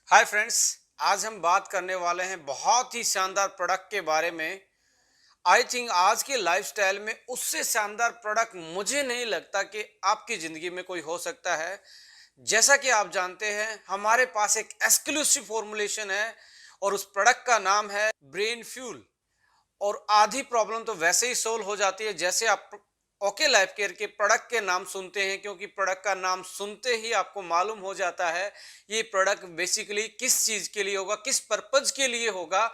Hi friends. आज हम बात करने वाले हैं बहुत ही शानदार प्रोडक्ट के बारे में। आई थिंक आज के लाइफस्टाइल में उससे शानदार प्रोडक्ट मुझे नहीं लगता कि आपकी ज़िंदगी में कोई हो सकता है। जैसा कि आप जानते हैं हमारे पास एक एक्सक्लूसिव फॉर्मुलेशन है और उस प्रोडक्ट का नाम है ब्रेन फ्यूल। और आधी प्रॉब्लम तो वैसे ही सोल्व हो जाती है जैसे आप ओके लाइफ केयर के प्रोडक्ट के नाम सुनते हैं, क्योंकि प्रोडक्ट का नाम सुनते ही आपको मालूम हो जाता है ये प्रोडक्ट बेसिकली किस चीज के लिए होगा, किस पर्पज के लिए होगा।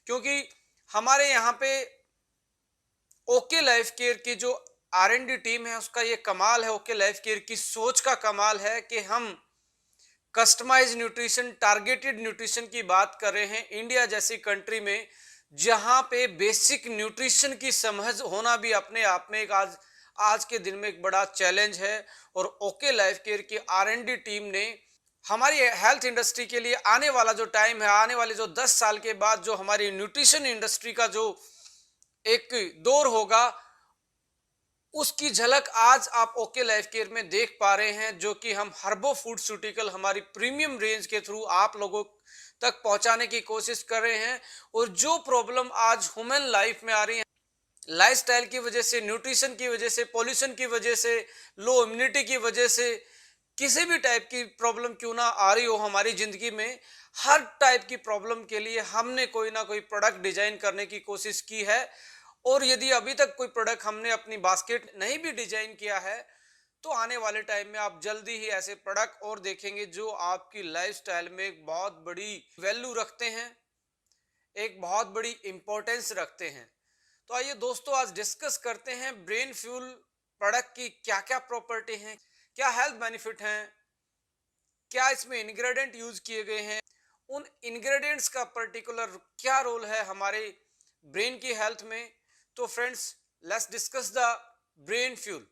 क्योंकि हमारे यहाँ पे ओके लाइफ केयर की जो R&D टीम है उसका ये कमाल है, ओके लाइफ केयर की सोच का कमाल है कि हम कस्टमाइज न्यूट्रिशन, टारगेटेड न्यूट्रिशन की बात कर रहे हैं इंडिया जैसी कंट्री में, जहां पे बेसिक न्यूट्रिशन की समझ होना भी अपने आप में एक आज आज के दिन में एक बड़ा चैलेंज है। और ओके लाइफ केयर की R&D टीम ने हमारी हेल्थ इंडस्ट्री के लिए आने वाला जो टाइम है, आने वाले जो 10 साल के बाद जो हमारी न्यूट्रिशन इंडस्ट्री का जो एक दौर होगा, उसकी झलक आज आप ओके लाइफ केयर में देख पा रहे हैं, जो कि हम हर्बो फूडस्यूटिकल हमारी प्रीमियम रेंज के थ्रू आप लोगों तक पहुंचाने की कोशिश कर रहे हैं। और जो प्रॉब्लम आज ह्यूमन लाइफ में आ रही है, लाइफस्टाइल की वजह से, न्यूट्रिशन की वजह से, पॉल्यूशन की वजह से, लो इम्यूनिटी की वजह से, किसी भी टाइप की प्रॉब्लम क्यों ना आ रही हो हमारी जिंदगी में, हर टाइप की प्रॉब्लम के लिए हमने कोई ना कोई प्रोडक्ट डिजाइन करने की कोशिश की है। और यदि अभी तक कोई प्रोडक्ट हमने अपनी बास्केट नहीं भी डिजाइन किया है, तो आने वाले टाइम में आप जल्दी ही ऐसे प्रोडक्ट और देखेंगे जो आपकी लाइफस्टाइल में एक बहुत बड़ी वैल्यू रखते हैं, एक बहुत बड़ी इंपॉर्टेंस रखते हैं। तो आइए दोस्तों, आज डिस्कस करते हैं ब्रेन फ्यूल प्रोडक्ट की क्या क्या प्रॉपर्टी हैं, क्या हेल्थ बेनिफिट हैं, क्या इसमें इंग्रेडिएंट यूज किए गए हैं, उन इंग्रेडिएंट्स का पर्टिकुलर क्या रोल है हमारे ब्रेन की हेल्थ में। तो friends, let's discuss the brain fuel.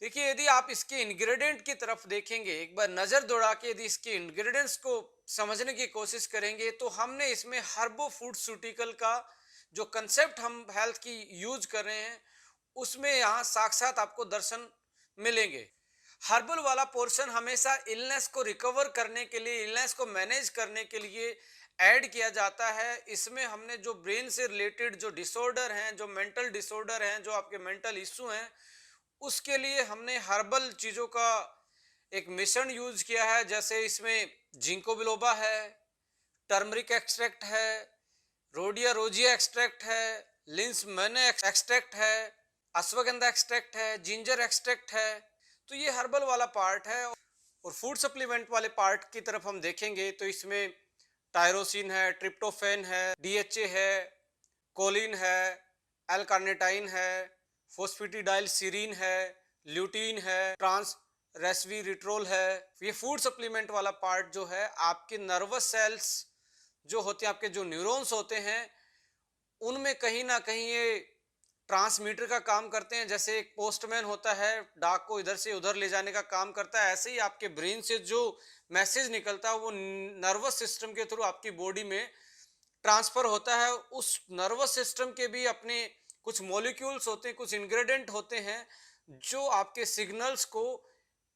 देखिए, यदि आप इसके इंग्रेडिएंट की तरफ देखेंगे, एक बार नजर दौड़ा के यदि इसके इंग्रेडिएंट्स को समझने की कोशिश करेंगे, तो हमने इसमें हर्बो फूडस्यूटिकल का जो कंसेप्ट हम हेल्थ की यूज कर रहे हैं, उसमें यहाँ साक्षात आपको दर्शन मिलेंगे। हर्बल वाला पोर्शन हमेशा इलनेस को रिकवर करने के लिए, इलनेस को मैनेज करने के लिए ऐड किया जाता है। इसमें हमने जो ब्रेन से रिलेटेड जो डिसऑर्डर हैं, जो मेंटल डिसऑर्डर हैं, जो आपके मेंटल इश्यू हैं, उसके लिए हमने हर्बल चीज़ों का एक मिश्रण यूज किया है। जैसे इसमें जिंको बिलोबा है, टर्मरिक एक्सट्रैक्ट है, रोडिया रोजिया एक्सट्रैक्ट है, लिंस मैने एक्सट्रैक्ट है, अश्वगंधा एक्सट्रैक्ट है, जिंजर एक्सट्रैक्ट है। तो ये हर्बल वाला पार्ट है। और फूड सप्लीमेंट वाले पार्ट की तरफ हम देखेंगे तो इसमें टायरोसिन है, ट्रिप्टोफेन है, DHA है, कोलिन है, एल कार्निटाइन है, फोस्फेटिडाइल सीरीन है, ल्यूटीन है, ट्रांस रेस्वीरिट्रोल है। ये फूड सप्लीमेंट वाला पार्ट जो है आपके नर्वस सेल्स जो होते हैं, आपके जो न्यूरॉन्स होते हैं, उनमें कहीं ना कहीं ये ट्रांसमीटर का काम करते हैं। जैसे एक पोस्टमैन होता है, डाक को इधर से उधर ले जाने का काम करता है, ऐसे ही आपके ब्रेन से जो मैसेज निकलता है वो नर्वस सिस्टम के थ्रू आपकी बॉडी में ट्रांसफर होता है। उस नर्वस सिस्टम के भी अपने कुछ मॉलिक्यूल्स होते हैं, कुछ इंग्रेडिएंट होते हैं जो आपके सिग्नल्स को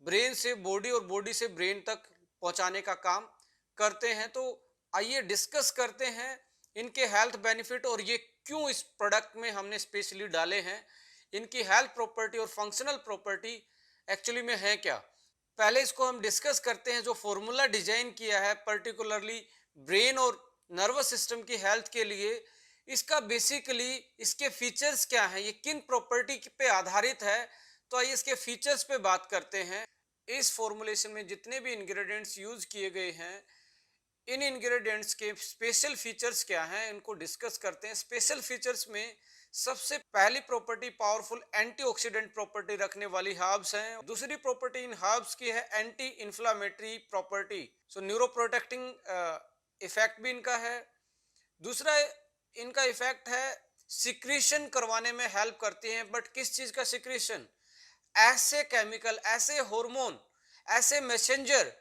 ब्रेन से बॉडी और बॉडी से ब्रेन तक पहुंचाने का काम करते हैं। तो आइए डिस्कस करते हैं इनके हेल्थ बेनिफिट और ये क्यों इस प्रोडक्ट में हमने स्पेशली डाले हैं। इनकी हेल्थ प्रॉपर्टी और फंक्शनल प्रॉपर्टी एक्चुअली में है क्या, पहले इसको हम डिस्कस करते हैं। जो फॉर्मूला डिजाइन किया है पर्टिकुलरली ब्रेन और नर्वस सिस्टम की हेल्थ के लिए, इसका बेसिकली इसके फीचर्स क्या हैं, ये किन प्रॉपर्टी पे आधारित है। तो आइए इसके फीचर्स पे बात करते हैं। इस फॉर्मुलेशन में जितने भी इंग्रेडिएंट्स यूज किए गए हैं, इन इंग्रेडिएंट्स के स्पेशल फीचर्स क्या हैं, इनको डिस्कस करते हैं। स्पेशल फीचर्स में सबसे पहली प्रॉपर्टी पावरफुल एंटीऑक्सीडेंट प्रॉपर्टी रखने वाली हर्ब्स हैं। दूसरी प्रॉपर्टी इन हर्ब्स की है एंटी इंफ्लामेटरी प्रॉपर्टी, सो न्यूरोप्रोटेक्टिंग इफेक्ट भी इनका है। दूसरा इनका इफेक्ट है सिक्रीशन करवाने में हेल्प करती हैं। बट किस चीज का सिक्रीशन? ऐसे केमिकल, ऐसे हार्मोन, ऐसे मैसेंजर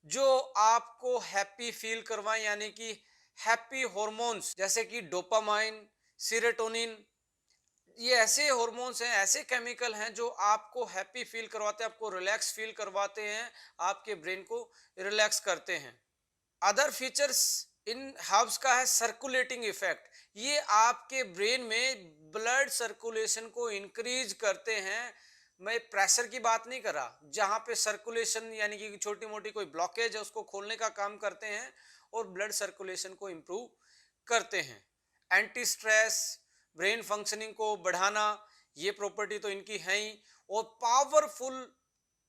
जो आपको हैप्पी फील करवाएं, यानी कि हैप्पी हॉर्मोन्स, जैसे कि डोपामाइन, सीरोटोनिन। ये ऐसे हॉर्मोन्स हैं, ऐसे केमिकल हैं जो आपको हैप्पी फील करवाते हैं, आपको रिलैक्स फील करवाते हैं, आपके ब्रेन को रिलैक्स करते हैं। अदर फीचर्स इन हर्ब्स का है सर्कुलेटिंग इफेक्ट। ये आपके ब्रेन में ब्लड सर्कुलेशन को इंक्रीज करते हैं। मैं प्रेशर की बात नहीं कर रहा, जहां पे सर्कुलेशन यानी कि छोटी मोटी कोई ब्लॉकेज है उसको खोलने का काम करते हैं और ब्लड सर्कुलेशन को इंप्रूव करते हैं। एंटी स्ट्रेस, ब्रेन फंक्शनिंग को बढ़ाना, ये प्रॉपर्टी तो इनकी है ही। और पावरफुल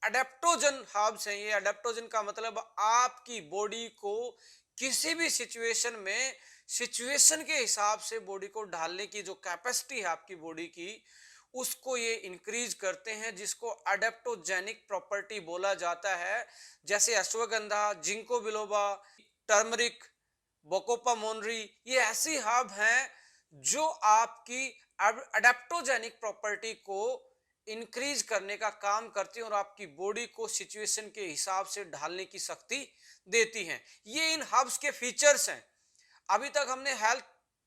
अडेप्टोजन हर्ब्स हैं ये। अडेप्टोजन का मतलब आपकी बॉडी को किसी भी सिचुएशन में सिचुएशन के हिसाब से बॉडी को ढालने की जो कैपेसिटी है आपकी बॉडी की, उसको ये इंक्रीज करते हैं, जिसको अडेप्टोजेनिक प्रॉपर्टी बोला जाता है। जैसे अश्वगंधा, जिंको बिलोबा, टर्मरिक, बोकोपा मोनरी, ये ऐसी हर्ब हैं जो आपकी अडेप्टोजेनिक प्रॉपर्टी को इंक्रीज करने का काम करती हैं और आपकी बॉडी को सिचुएशन के हिसाब से ढालने की शक्ति देती हैं। ये इन हर्ब्स के फीचर्स हैं। अभी तक हमने हेल्थ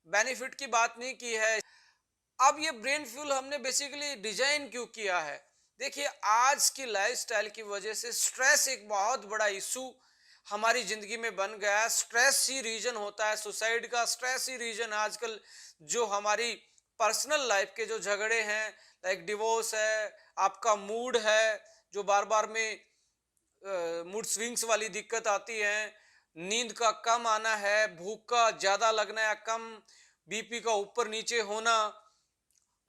बेनिफिट की बात नहीं की है। अब ये ब्रेन फ्यूल हमने बेसिकली डिजाइन क्यों किया है? देखिए, आज की लाइफस्टाइल की वजह से स्ट्रेस एक बहुत बड़ा इशू हमारी जिंदगी में बन गया है। स्ट्रेस ही रीजन होता है सुसाइड का, स्ट्रेस ही रीजन आजकल जो हमारी पर्सनल लाइफ के जो झगड़े हैं, लाइक डिवोर्स है, आपका मूड है जो बार बार में मूड स्विंग्स वाली दिक्कत आती है, नींद का कम आना है, भूख का ज्यादा लगना या कम, बीपी का ऊपर नीचे होना,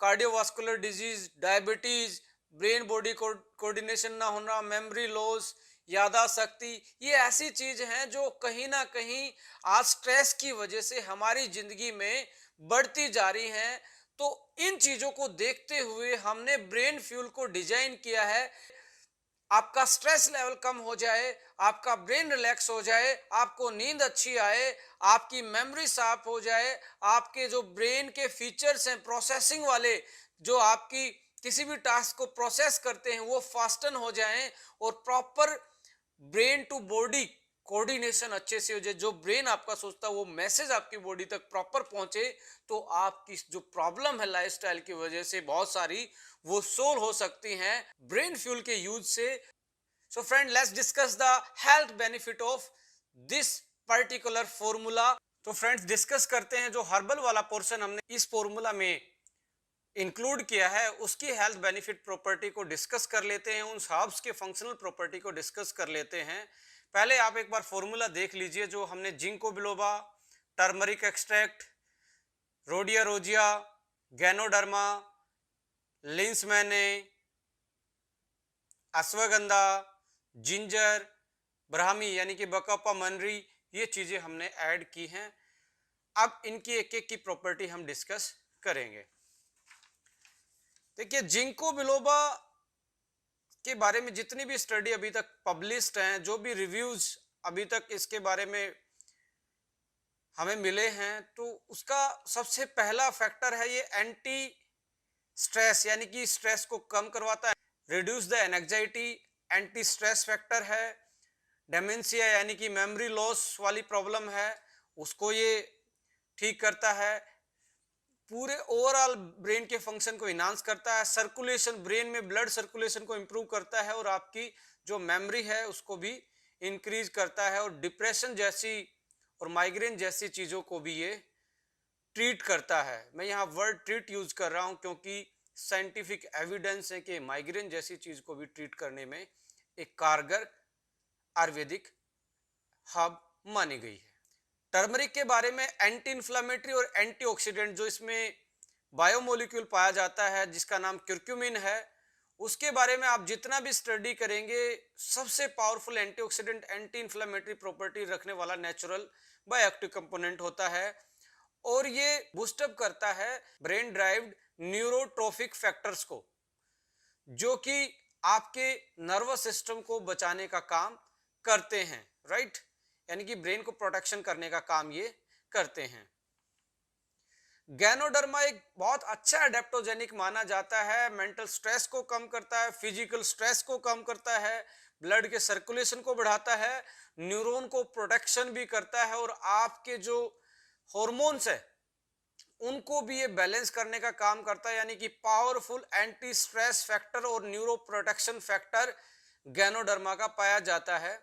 cardiovascular disease, diabetes, brain body coordination ना होना, मेमोरी लॉस, याददाश्त शक्ति, ये ऐसी चीज हैं जो कहीं ना कहीं आज स्ट्रेस की वजह से हमारी जिंदगी में बढ़ती जा रही हैं। तो इन चीजों को देखते हुए हमने ब्रेन फ्यूल को डिजाइन किया है। आपका स्ट्रेस लेवल कम हो जाए, आपका ब्रेन रिलैक्स हो जाए, आपको नींद अच्छी आए, आपकी मेमोरी साफ हो जाए, आपके जो ब्रेन के फीचर्स हैं प्रोसेसिंग वाले, जो आपकी किसी भी टास्क को प्रोसेस करते हैं वो फास्टन हो जाएं और proper brain to body coordination अच्छे से हो जाए। जो ब्रेन आपका सोचता है वो मैसेज आपकी बॉडी तक प्रॉपर पहुंचे, तो आपकी जो प्रॉब्लम है लाइफस्टाइल की वजह से बहुत सारी, वो सोल्व हो सकती हैं ब्रेन फ्यूल के यूज से। So friend, let's discuss the health benefit of this particular formula. तो फ्रेंड्स, डिस्कस करते हैं जो हर्बल वाला पोर्शन हमने इस फॉर्मूला में इंक्लूड किया है, उसकी हेल्थ बेनिफिट प्रॉपर्टी को डिस्कस कर लेते हैं, उन हर्ब्स के फंक्शनल प्रॉपर्टी को डिस्कस कर लेते हैं। पहले आप एक बार फॉर्मूला देख लीजिए जो हमने ginkgo biloba, turmeric extract, rhodiola rosea, ganoderma, लिंसमैने, अश्वगंधा, जिंजर, ब्राह्मी यानी कि बकपा मनरी, ये चीजें हमने ऐड की हैं। अब इनकी एक एक की प्रॉपर्टी हम डिस्कस करेंगे। देखिए, जिंको बिलोबा के बारे में जितनी भी स्टडी अभी तक पब्लिश्ड हैं, जो भी रिव्यूज अभी तक इसके बारे में हमें मिले हैं, तो उसका सबसे पहला फैक्टर है ये एंटी स्ट्रेस, यानी कि स्ट्रेस को कम करवाता है, reduce the anxiety, anti stress factor है। डेमेंशिया यानी कि मेमोरी लॉस वाली प्रॉब्लम है, उसको ये ठीक करता है। पूरे ओवरऑल ब्रेन के फंक्शन को इनहांस करता है। सर्कुलेशन, ब्रेन में ब्लड सर्कुलेशन को इंप्रूव करता है और आपकी जो मेमोरी है उसको भी इंक्रीज करता है। और डिप्रेशन जैसी और माइग्रेन जैसी चीज़ों को भी ये ट्रीट करता है। मैं यहाँ वर्ड ट्रीट यूज कर रहा हूँ क्योंकि साइंटिफिक एविडेंस है कि माइग्रेन जैसी चीज़ को भी ट्रीट करने में एक कारगर आयुर्वेदिक हर्ब मानी गई है। टर्मरिक के बारे में एंटी इन्फ्लामेटरी और एंटीऑक्सीडेंट जो इसमें बायोमोलिक्यूल पाया जाता है जिसका नाम क्यूरक्यूमिन है, उसके बारे में आप जितना भी स्टडी करेंगे, सबसे powerful antioxidant, anti inflammatory property रखने वाला नेचुरल बायोएक्टिव कंपोनेंट होता है। और ये बूस्टअप करता है ब्रेन ड्राइव्ड न्यूरोट्रोफिक फैक्टर्स को, जो कि आपके नर्वस सिस्टम को बचाने का काम करते हैं, राइट? यानी कि ब्रेन को प्रोटेक्शन करने का काम ये करते हैं। गैनोडर्मा एक बहुत अच्छा एडेप्टोजेनिक माना जाता है, मेंटल स्ट्रेस को कम करता है, फिजिकल स्ट्रेस को कम करता है, ब्लड के सर्कुलेशन को बढ़ाता है, न्यूरॉन को प्रोटेक्शन भी करता है और आपके जो हॉर्मोन्स है उनको भी ये बैलेंस करने का काम करता है। यानी कि पावरफुल एंटी स्ट्रेस फैक्टर और न्यूरो प्रोटेक्शन फैक्टर गैनोडर्मा का पाया जाता है।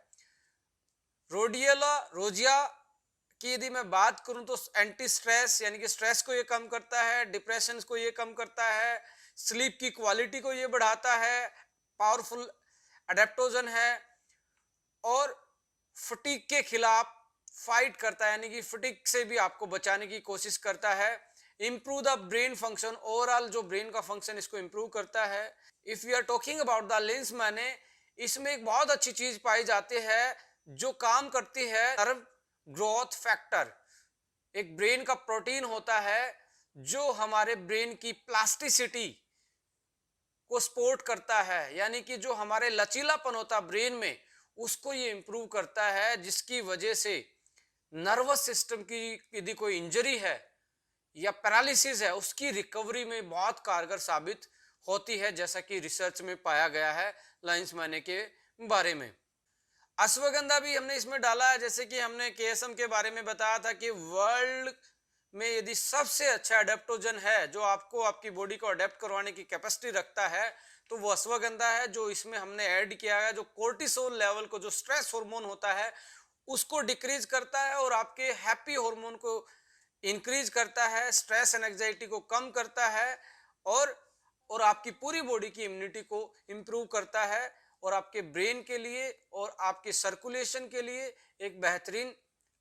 रोजिया की यदि मैं बात करूं तो एंटी स्ट्रेस यानी कि स्ट्रेस को ये कम करता है, डिप्रेशन को ये कम करता है, स्लीप की क्वालिटी को ये बढ़ाता है, पावरफुल अडेप्टोजन है, और फटीग के खिलाफ फाइट करता है, यानी कि फटीग से भी आपको बचाने की कोशिश करता है। Improve the brain function, overall जो ब्रेन का फंक्शन इसको इंप्रूव करता है। If you are talking about the lens मैंने, इसमें एक बहुत अच्छी चीज पाई जाती है जो काम करती है, नर्व ग्रोथ फैक्टर। एक ब्रेन का प्रोटीन होता है जो हमारे ब्रेन की प्लास्टिसिटी को सपोर्ट करता है, यानी कि जो हमारे लचीलापन होता है ब्रेन में, उसको ये इंप्रूव करता है, जिसकी वजह से नर्वस सिस्टम की यदि कोई इंजरी है या पैरालिसिस है, उसकी रिकवरी में बहुत कारगर साबित होती है, जैसा कि रिसर्च में पाया गया है लाइंस मैने के बारे में। अश्वगंधा भी हमने इसमें डाला है, जैसे कि हमने केएसएम के बारे में बताया था कि वर्ल्ड में यदि सबसे अच्छा अडेप्टोजन है जो आपको आपकी बॉडी को अडेप्ट करवाने की कैपेसिटी रखता है, तो वो अश्वगंधा है, जो इसमें हमने ऐड किया है, जो कोर्टिसोल लेवल को, जो स्ट्रेस हार्मोन होता है, उसको डिक्रीज करता है और आपके हैप्पी हार्मोन को इंक्रीज करता है, स्ट्रेस एंड एंजाइटी को कम करता है, और आपकी पूरी बॉडी की इम्यूनिटी को इंप्रूव करता है, और आपके ब्रेन के लिए और आपके सर्कुलेशन के लिए एक बेहतरीन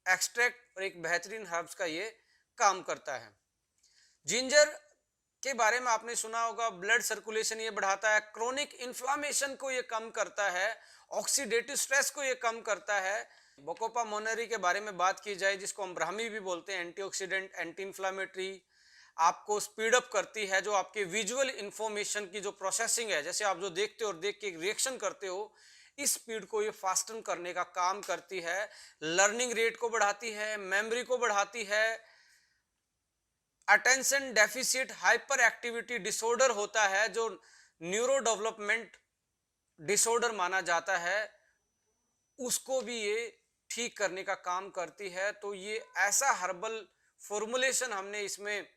एक्सट्रैक्ट और एक बेहतरीन हर्ब्स का ये काम करता है। जिंजर के बारे में आपने सुना होगा, ब्लड सर्कुलेशन ये बढ़ाता है, क्रोनिक इन्फ्लामेशन को ये कम करता है, ऑक्सीडेटिव स्ट्रेस को ये कम करता है। बकोपा मोनेरी के बारे में बात की जाए, जिसको हम ब्राह्मी भी बोलते हैं, एंटीऑक्सीडेंट, एंटी इन्फ्लामेटरी, आपको स्पीड अप करती है, जो आपके विजुअल इंफॉर्मेशन की जो प्रोसेसिंग है, जैसे आप जो देखते हो और देख के रिएक्शन करते हो, इस स्पीड को ये फास्टन करने का काम करती है, लर्निंग रेट को बढ़ाती है, मेमोरी को बढ़ाती है। Attention deficit hyper activity disorder होता है, जो न्यूरो डेवलपमेंट डिसऑर्डर माना जाता है, उसको भी ये ठीक करने का काम करती है। तो ये ऐसा हर्बल फॉर्मुलेशन हमने इसमें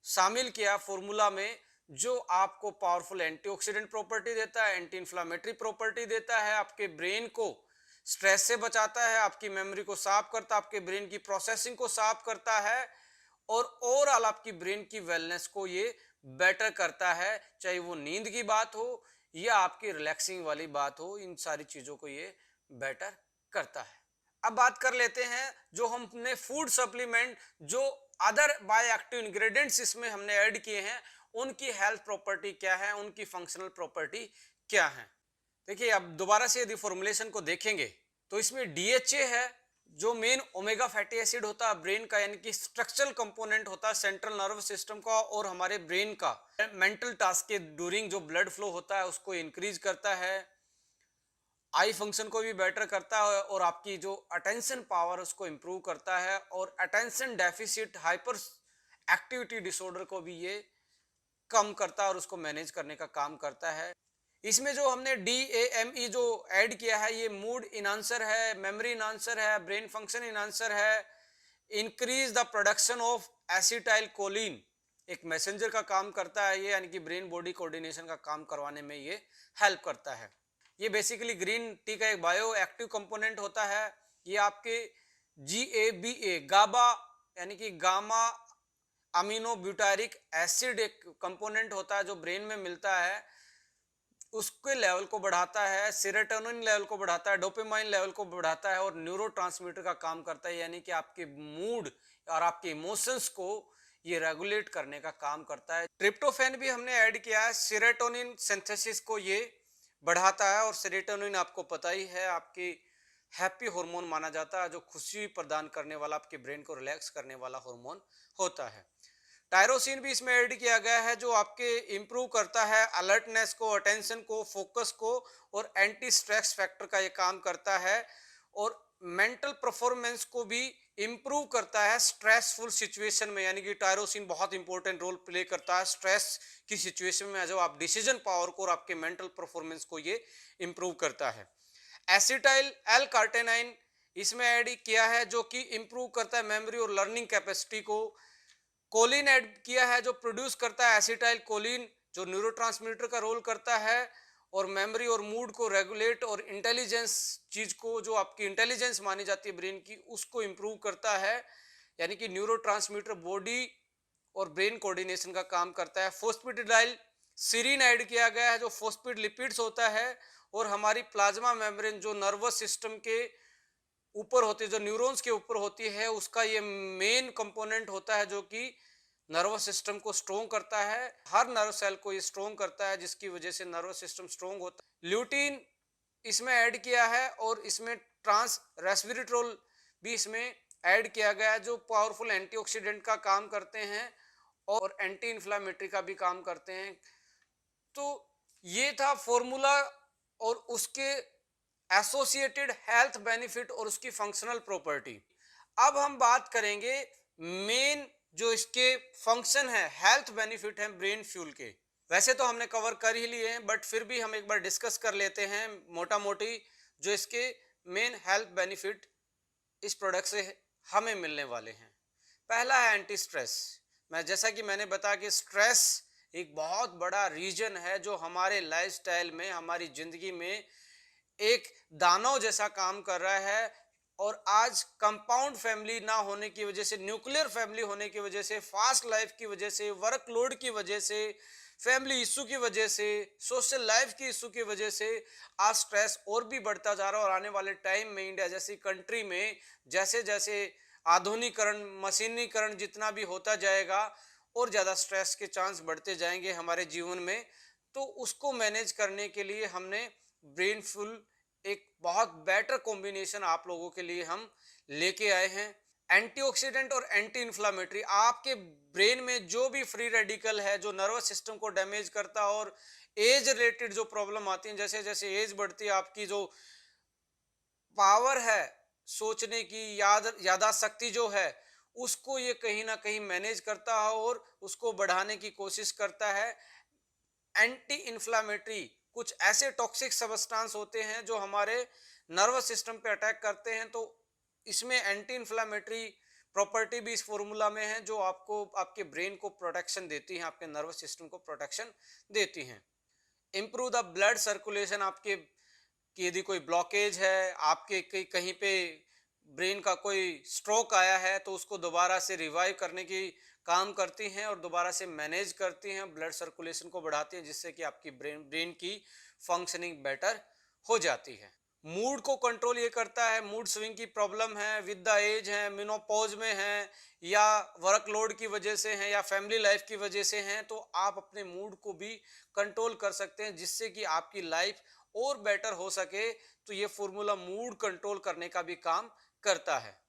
शामिल किया फॉर्मूला में, जो आपको पावरफुल एंटीऑक्सीडेंट प्रॉपर्टी देता है, एंटी इंफ्लेमेटरी प्रॉपर्टी देता है, आपके ब्रेन को स्ट्रेस से बचाता है, आपकी मेमोरी को साफ करता है, आपके ब्रेन की प्रोसेसिंग को साफ करता है, और ओवरऑल आपकी ब्रेन की वेलनेस को ये बेटर करता है, चाहे वो नींद की बात हो या आपकी रिलैक्सिंग वाली बात हो, इन सारी चीजों को ये बेटर करता है। अब बात कर लेते हैं जो हमने फूड सप्लीमेंट, जो अदर बायो एक्टिव इंग्रेडिएंट्स इसमें हमने ऐड किए हैं, उनकी हेल्थ प्रॉपर्टी क्या है, उनकी फंक्शनल प्रॉपर्टी क्या है। देखिए, अब दोबारा से यदि फॉर्मुलेशन को देखेंगे तो इसमें डीएचए है, जो मेन ओमेगा फैटी एसिड होता है ब्रेन का, यानी कि स्ट्रक्चरल कंपोनेंट होता है सेंट्रल नर्वस सिस्टम का और हमारे ब्रेन का। मेंटल टास्क के ड्यूरिंग जो ब्लड फ्लो होता है उसको इंक्रीज करता है, आई फंक्शन को भी बेटर करता है, और आपकी जो अटेंशन पावर उसको इंप्रूव करता है, और attention deficit hyper activity disorder को भी ये कम करता है और उसको मैनेज करने का काम करता है। इसमें जो हमने DAME जो ऐड किया है, ये मूड इनहांसर है, मेमोरी इनहांसर है, ब्रेन फंक्शन इनहांसर है, increase the production of acetyl choline, एक मैसेंजर का काम करता है ये, यानी कि ब्रेन बॉडी कोऑर्डिनेशन का काम करवाने में ये हेल्प करता है। ये बेसिकली ग्रीन टी का एक बायो एक्टिव कंपोनेंट होता है। ये आपके GABA गाबा, यानी कि गामा अमीनो ब्यूटारिक एसिड एक कंपोनेंट होता है जो ब्रेन में मिलता है, उसके लेवल को बढ़ाता है, सेरोटोनिन लेवल को बढ़ाता है, डोपामाइन लेवल को बढ़ाता है, और न्यूरोट्रांसमीटर का काम करता है, यानी कि आपके मूड और आपके इमोशंस को ये रेगुलेट करने का काम करता है। ट्रिप्टोफैन भी हमने ऐड किया है, सेरोटोनिन सिंथेसिस को ये बढ़ाता है, और सेरोटोनिन आपको पता ही है आपकी हैप्पी हार्मोन माना जाता है, जो खुशी प्रदान करने वाला, आपके ब्रेन को रिलैक्स करने वाला हार्मोन होता है। टायरोसिन भी इसमें ऐड किया गया है, जो आपके इंप्रूव करता है अलर्टनेस को, अटेंशन को, फोकस को, और एंटी स्ट्रेस फैक्टर का ये काम करता है, और मेंटल परफॉर्मेंस को भी इंप्रूव करता है स्ट्रेसफुल सिचुएशन में, यानी कि टायरोसिन बहुत इंपॉर्टेंट रोल प्ले करता है स्ट्रेस की सिचुएशन में, जो आप डिसीजन पावर को और आपके मेंटल परफॉर्मेंस को ये इंप्रूव करता है। एसिटाइल एल कार्टेनाइन इसमें ऐड किया है, जो कि इंप्रूव करता है मेमोरी और लर्निंग कैपेसिटी को। कोलिन ऐड किया है, जो प्रोड्यूस करता है एसिटाइल कोलिन, जो न्यूरोट्रांसमीटर का रोल करता है, और मेमोरी और मूड को रेगुलेट और इंटेलिजेंस चीज को, जो आपकी इंटेलिजेंस मानी जाती है ब्रेन की, उसको इम्प्रूव करता है। यानी कि न्यूरोट्रांसमीटर बॉडी और ब्रेन कोऑर्डिनेशन का काम करता है। फोस्फेटिडाइल सीरीन ऐड किया गया है जो फोस्फेटिलिपिड्स होता है, और हमारी प्लाज्मा मेम्ब्रेन जो नर्वस सिस्टम के ऊपर होती है, जो न्यूरॉन्स के ऊपर होती है, उसका ये मेन कंपोनेंट होता है जो कि नर्वस सिस्टम को स्ट्रोंग करता है। हर नर्व सेल को ये स्ट्रोंग करता है, जिसकी वजह से नर्वस सिस्टम स्ट्रोंग होता है। ल्यूटीन इसमें ऐड किया है, और इसमें ट्रांस रेस्वेरेट्रोल भी इसमें ऐड किया गया है, जो पावरफुल एंटीऑक्सीडेंट का काम करते हैं और एंटी इन्फ्लामेटरी का भी काम करते हैं। तो ये था फॉर्मूला और उसके एसोसिएटेड हेल्थ बेनिफिट और उसकी फंक्शनल प्रॉपर्टी। अब हम बात करेंगे मेन जो इसके फंक्शन है, हेल्थ बेनिफिट है ब्रेन फ्यूल के। वैसे तो हमने कवर कर ही लिए हैं, बट फिर भी हम एक बार डिस्कस कर लेते हैं मोटा मोटी जो इसके मेन हेल्थ बेनिफिट इस प्रोडक्ट से हमें मिलने वाले हैं। पहला है एंटी स्ट्रेस। जैसा कि मैंने बताया कि स्ट्रेस एक बहुत बड़ा रीजन है जो हमारे लाइफस्टाइल में, हमारी जिंदगी में एक दानव जैसा काम कर रहा है। और आज कंपाउंड फैमिली ना होने की वजह से, न्यूक्लियर फैमिली होने की वजह से, फास्ट लाइफ की वजह से, वर्कलोड की वजह से, फैमिली इशू की वजह से, सोशल लाइफ की इशू की वजह से आज स्ट्रेस और भी बढ़ता जा रहा है। और आने वाले टाइम में इंडिया जैसी कंट्री में जैसे जैसे आधुनिकरण, मशीनीकरण जितना भी होता जाएगा, और ज़्यादा स्ट्रेस के चांस बढ़ते जाएंगे हमारे जीवन में। तो उसको मैनेज करने के लिए हमने ब्रेन फुल एक बहुत बेटर कॉम्बिनेशन आप लोगों के लिए हम लेके आए हैं। एंटीऑक्सीडेंट और एंटी इन्फ्लामेटरी, आपके ब्रेन में जो भी फ्री रेडिकल है जो नर्वस सिस्टम को डैमेज करता है, और एज रिलेटेड जो प्रॉब्लम आती है, जैसे जैसे एज बढ़ती है, आपकी जो पावर है सोचने की, यादाश्त शक्ति जो है, उसको ये कहीं ना कहीं मैनेज करता है और उसको बढ़ाने की कोशिश करता है। एंटी इन्फ्लामेटरी, कुछ ऐसे टॉक्सिक सबस्टांस होते हैं जो हमारे नर्वस सिस्टम पे अटैक करते हैं, तो इसमें एंटी इन्फ्लामेटरी प्रॉपर्टी भी इस फॉर्मूला में है, जो आपको, आपके ब्रेन को प्रोटेक्शन देती है, आपके नर्वस सिस्टम को प्रोटेक्शन देती हैं। इम्प्रूव द ब्लड सर्कुलेशन, आपके कि यदि कोई ब्लॉकेज है, आपके कहीं पे ब्रेन का कोई स्ट्रोक आया है, तो उसको दोबारा से रिवाइव करने की काम करती हैं और दोबारा से मैनेज करती हैं, ब्लड सर्कुलेशन को बढ़ाती हैं, जिससे कि आपकी ब्रेन की फंक्शनिंग बेटर हो जाती है। मूड को कंट्रोल ये करता है। मूड स्विंग की प्रॉब्लम है, विद द एज है, मिनोपॉज में है, या वर्कलोड की वजह से है, या फैमिली लाइफ की वजह से हैं, तो आप अपने मूड को भी कंट्रोल कर सकते हैं, जिससे कि आपकी लाइफ और बेटर हो सके। तो ये फॉर्मूला मूड कंट्रोल करने का भी काम करता है।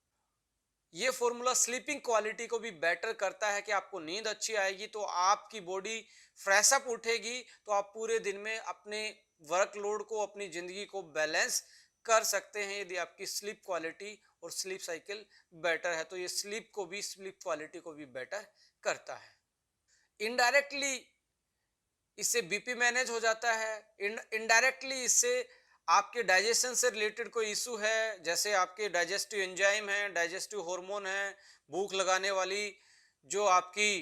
ये फॉर्मूला स्लीपिंग क्वालिटी को भी बेटर करता है कि आपको नींद अच्छी आएगी तो आपकी बॉडी फ्रेश अप उठेगी, तो आप पूरे दिन में अपने वर्कलोड को, अपनी जिंदगी को बैलेंस कर सकते हैं। यदि आपकी स्लीप क्वालिटी और स्लीप साइकिल बेटर है, तो ये स्लीप को भी, स्लीप क्वालिटी को भी बेटर करता है। इनडायरेक्टली इससे बीपी मैनेज हो जाता है। इनडायरेक्टली इससे आपके डाइजेशन से रिलेटेड कोई इशू है, जैसे आपके डाइजेस्टिव एंजाइम है, डाइजेस्टिव हार्मोन है, भूख लगाने वाली जो आपकी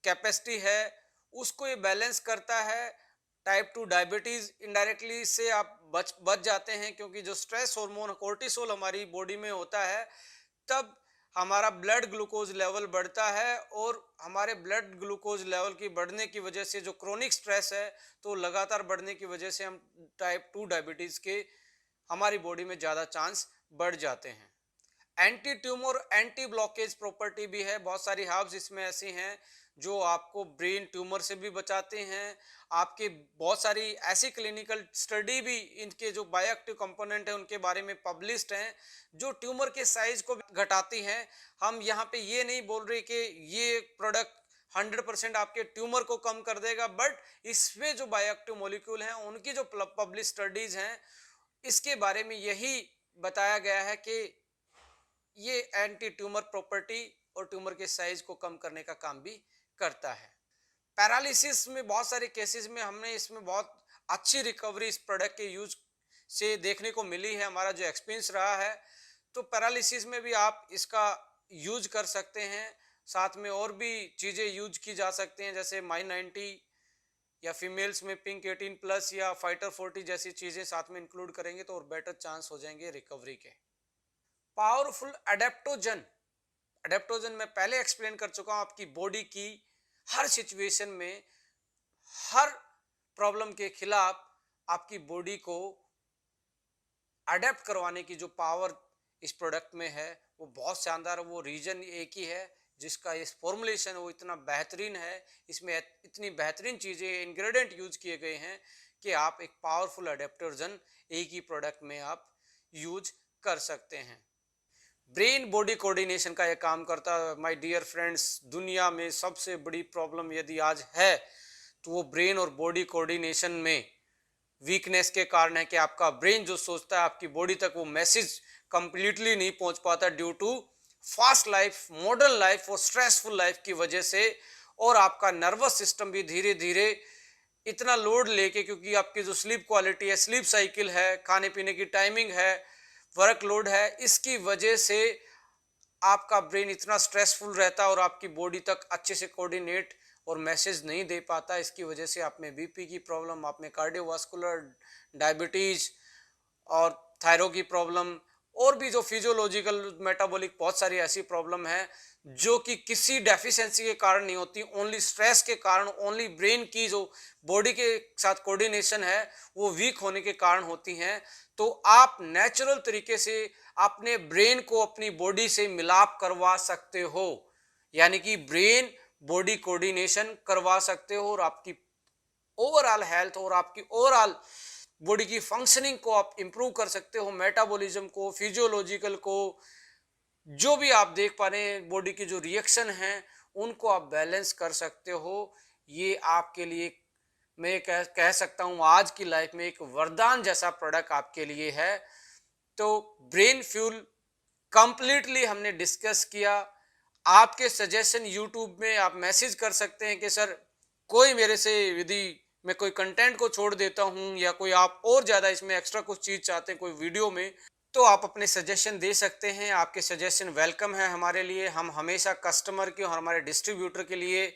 कैपेसिटी है, उसको ये बैलेंस करता है। टाइप 2 डायबिटीज इनडायरेक्टली इससे आप बच जाते हैं, क्योंकि जो स्ट्रेस हार्मोन कोर्टिसोल हमारी बॉडी में होता है, तब हमारा ब्लड ग्लूकोज लेवल बढ़ता है, और हमारे ब्लड ग्लूकोज लेवल की बढ़ने की वजह से जो क्रोनिक स्ट्रेस है, तो लगातार बढ़ने की वजह से हम टाइप 2 डायबिटीज के हमारी बॉडी में ज़्यादा चांस बढ़ जाते हैं। Anti tumour, anti blockage property भी है। बहुत सारी हर्ब्स इसमें ऐसी हैं जो आपको ब्रेन ट्यूमर से भी बचाते हैं। आपके बहुत सारी ऐसी क्लिनिकल स्टडी भी इनके जो बायोएक्टिव कंपोनेंट है उनके बारे में पब्लिश्ड हैं, जो ट्यूमर के साइज को घटाती हैं। हम यहाँ पे ये नहीं बोल रहे कि ये प्रोडक्ट 100% आपके ट्यूमर को कम कर देगा, बट इसमें जो बायोएक्टिव मॉलिक्यूल हैं, उनकी जो पब्लिश स्टडीज हैं, इसके बारे में यही बताया गया है कि ये एंटी ट्यूमर प्रॉपर्टी और ट्यूमर के साइज को कम करने का काम भी करता है। पैरालिसिस में बहुत सारे केसेस में हमने इसमें बहुत अच्छी रिकवरी इस प्रोडक्ट के यूज से देखने को मिली है, हमारा जो एक्सपीरियंस रहा है। तो पैरालिसिस में भी आप इसका यूज कर सकते हैं। साथ में और भी चीज़ें यूज की जा सकती हैं, जैसे माई 90 या फीमेल्स में पिंक 18+ या फाइटर 40 जैसी चीजें साथ में इंक्लूड करेंगे तो और बेटर चांस हो जाएंगे रिकवरी के। पावरफुल एडेप्टोजन, एडेप्टोजन मैं पहले एक्सप्लेन कर चुका हूं, आपकी बॉडी की हर सिचुएशन में, हर प्रॉब्लम के खिलाफ आपकी बॉडी को अडेप्ट करवाने की जो पावर इस प्रोडक्ट में है वो बहुत शानदार। वो रीजन एक ही है जिसका इस फॉर्मुलेशन वो इतना बेहतरीन है, इसमें इतनी बेहतरीन चीजें इंग्रेडिएंट यूज किए गए हैं कि आप एक पावरफुल अडेप्टोजन एक ही प्रोडक्ट में आप यूज कर सकते हैं। ब्रेन बॉडी कोऑर्डिनेशन का यह काम करता है माय डियर फ्रेंड्स। दुनिया में सबसे बड़ी प्रॉब्लम यदि आज है तो वो ब्रेन और बॉडी कोऑर्डिनेशन में वीकनेस के कारण है कि आपका ब्रेन जो सोचता है आपकी बॉडी तक वो मैसेज कंप्लीटली नहीं पहुंच पाता due to fast life, modern life और स्ट्रेसफुल लाइफ की वजह से। और आपका नर्वस सिस्टम भी धीरे धीरे इतना लोड लेके, क्योंकि आपकी जो स्लीप क्वालिटी है, स्लीप साइकिल है, खाने पीने की टाइमिंग है, वर्क लोड है, इसकी वजह से आपका ब्रेन इतना स्ट्रेसफुल रहता है और आपकी बॉडी तक अच्छे से कोऑर्डिनेट और मैसेज नहीं दे पाता। इसकी वजह से आप में बीपी की प्रॉब्लम, आप में कार्डियोवास्कुलर, डायबिटीज और थायराइड की प्रॉब्लम और भी जो फिजियोलॉजिकल मेटाबॉलिक बहुत सारी ऐसी प्रॉब्लम है जो कि किसी डेफिशिएंसी के कारण नहीं होती, ओनली स्ट्रेस के कारण, ओनली ब्रेन की जो बॉडी के साथ कोऑर्डिनेशन है वो वीक होने के कारण होती हैं। तो आप नेचुरल तरीके से अपने ब्रेन को अपनी बॉडी से मिलाप करवा सकते हो, यानी कि ब्रेन बॉडी कोऑर्डिनेशन करवा सकते हो और आपकी ओवरऑल हेल्थ और आपकी ओवरऑल बॉडी की फंक्शनिंग को आप इंप्रूव कर सकते हो, मेटाबॉलिज्म को, फिजियोलॉजिकल को, जो भी आप देख पा रहे हैं बॉडी की जो रिएक्शन हैं उनको आप बैलेंस कर सकते हो। ये आपके लिए मैं कह सकता हूँ आज की लाइफ में एक वरदान जैसा प्रोडक्ट आपके लिए है। तो ब्रेन फ्यूल कंप्लीटली हमने डिस्कस किया। आपके सजेशन यूट्यूब में आप मैसेज कर सकते हैं कि सर कोई मेरे से यदि मैं कोई कंटेंट को छोड़ देता हूं या कोई आप और ज़्यादा इसमें एक्स्ट्रा कुछ चीज़ चाहते हैं कोई वीडियो में, तो आप अपने सजेशन दे सकते हैं। आपके सजेशन वेलकम है हमारे लिए। हम हमेशा कस्टमर के और हमारे डिस्ट्रीब्यूटर के लिए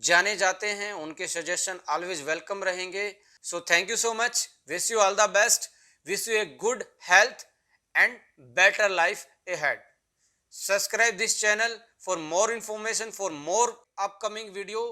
जाने जाते हैं, उनके सजेशन ऑलवेज वेलकम रहेंगे। So thank you so much, wish you all the best, wish U a good health and better life ahead. Subscribe this channel for more information, for more upcoming video.